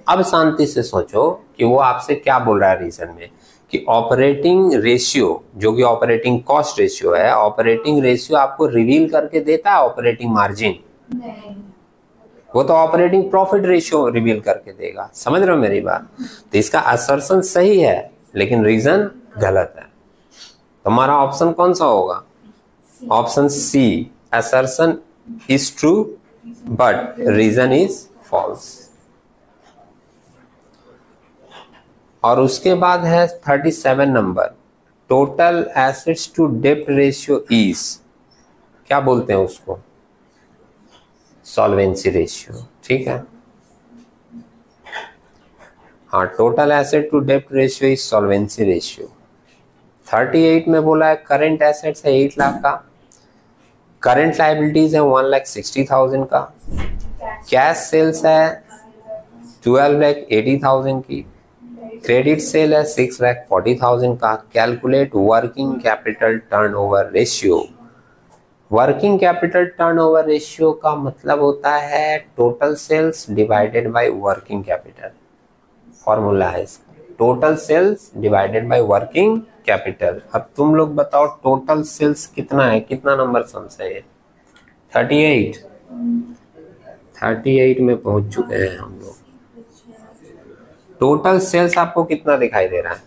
अब शांति से सोचो कि वो आपसे क्या बोल रहा है रीजन में, कि ऑपरेटिंग रेशियो जो कि ऑपरेटिंग कॉस्ट रेशियो है, ऑपरेटिंग रेशियो आपको रिवील करके देता है ऑपरेटिंग मार्जिन? वो तो ऑपरेटिंग प्रॉफिट रेशियो रिवील करके देगा। समझ रहे हो मेरी बात? तो इसका असर्शन सही है लेकिन रीजन गलत है। तुम्हारा ऑप्शन कौन सा होगा? Option C, assertion is true but reason is false. और उसके बाद है 37 नंबर, टोटल एसेट्स टू डेब्ट रेशियो इज, क्या बोलते हैं उसको? Solvency ratio. ठीक है, हाँ, टोटल एसेट टू डेब्ट रेशियो इज सॉल्वेंसी रेशियो। 38 में बोला है करंट एसेट्स है 8 लाख का, करंट लायबिलिटीज है 1,60,000 का, कैश सेल्स है 12,80,000 की, क्रेडिट सेल है 6,40,000 का। Calculate working capital turnover ratio. Working capital turnover ratio का मतलब होता है total sales divided by working capital. Formula है इसका, total sales divided by working capital. अब तुम लोग बताओ टोटल सेल्स कितना है, कितना नंबर सम से है? 38। 38 में पहुंच चुके हैं हम लोग। टोटल सेल्स आपको कितना दिखाई दे रहा है?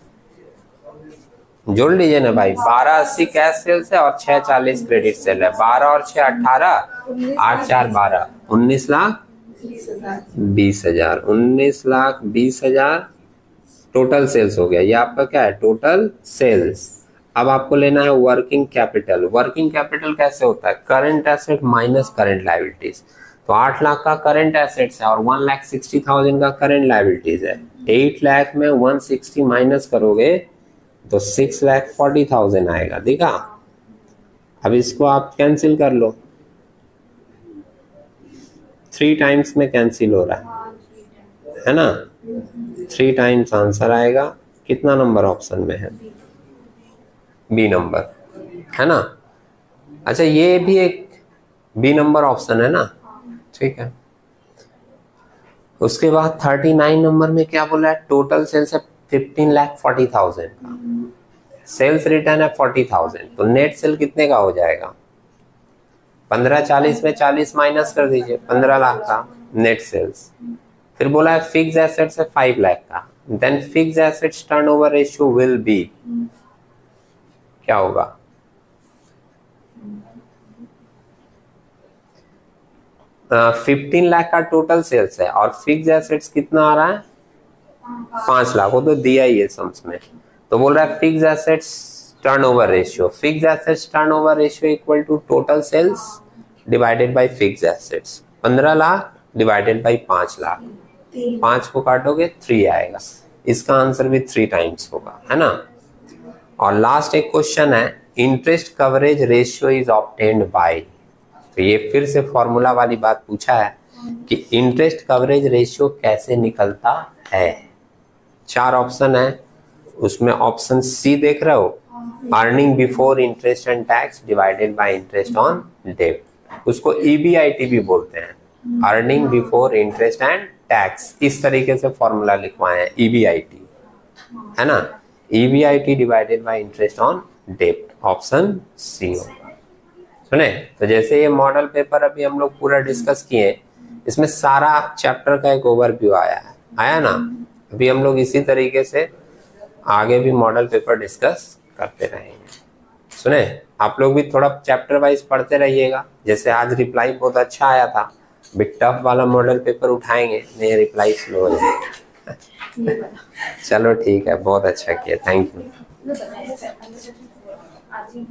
जोड़ लीजिए ना भाई, 1280 कैश सेल्स है और 640 क्रेडिट सेल है। 12 और 6 18, 8 4 12, 19,20,000। 19,20,000 टोटल सेल्स हो गया। ये आपका क्या है? Total sales. अब आपको लेना है वर्किंग कैपिटल। वर्किंग कैपिटल कैसे होता है? Current asset minus current liabilities. तो 8 लाख का करंट एसेट्स है और 1,60,000 का करंट लायबिलिटीज है। 8 लाख में 160 माइनस करोगे तो 6,40,000 आएगा। देखा? अब इसको आप कैंसिल कर लो, 3 टाइम्स में कैंसिल हो रहा है ना? 3 टाइम्स आंसर आएगा। कितना नंबर ऑप्शन में है? बी नंबर, है ना? अच्छा, ये भी एक बी नंबर ऑप्शन है ना? ठीक है। उसके बाद 39 नंबर में क्या बोला है? टोटल सेल्स है 15,40,000 का, सेल्स रिटर्न है 40,000, तो नेट सेल कितने का हो जाएगा? 1540 में 40 माइनस कर दीजिए, 15 लाख का नेट सेल्स। फिर बोला है फिक्स एसेट्स है 5 लाख का, then fix assets turnover ratio will be, क्या होगा? uh, 15 लाख का टोटल सेल्स है और फिक्स एसेट्स कितना आ रहा है? 5 लाख। वो तो दिया ही है सम्स में। तो बोल रहा है fix assets turnover ratio. Fix assets turnover ratio equal to total sales divided by fix assets. 15 lakh divided by 5 lakh, 5 को काटोगे 3 आएगा। इसका आंसर भी 3 टाइम्स होगा, है ना? और लास्ट एक क्वेश्चन है, interest coverage ratio is obtained by. तो ये फिर से फॉर्मूला वाली बात पूछा है कि इंटरेस्ट कवरेज रेशियो कैसे निकलता है। 4 ऑप्शन है, उसमें ऑप्शन सी देख रहे हो, earning before interest and tax divided by interest on debt. उसको EBIT भी बोलते हैं, earning before interest and tax. इस तरीके से फॉर्मूला लिखवाए हैं EBIT, है ना? EBIT divided by interest on debt, option C होगा। सुने? तो जैसे ये मॉडल पेपर अभी हम लोग पूरा डिस्कस किए, इसमें सारा चैप्टर का एक ओवरव्यू आया ना? अभी हम लोग इसी तरीके से आगे भी मॉडल पेपर डिस्कस करते रहेंगे। सुने? आप लोग भी थोड़ा चैप्टर वाइज पढ़ते रहिएगा। जैसे आज रिप्लाई बहुत अच्छा आया था, बिग टफ वाला मॉडल पेपर उठाएंगे, नहीं रिप्लाई स्लो हो जाएगा। ये वाला चलो ठीक है, बहुत अच्छा किया, थैंक यू। आज ही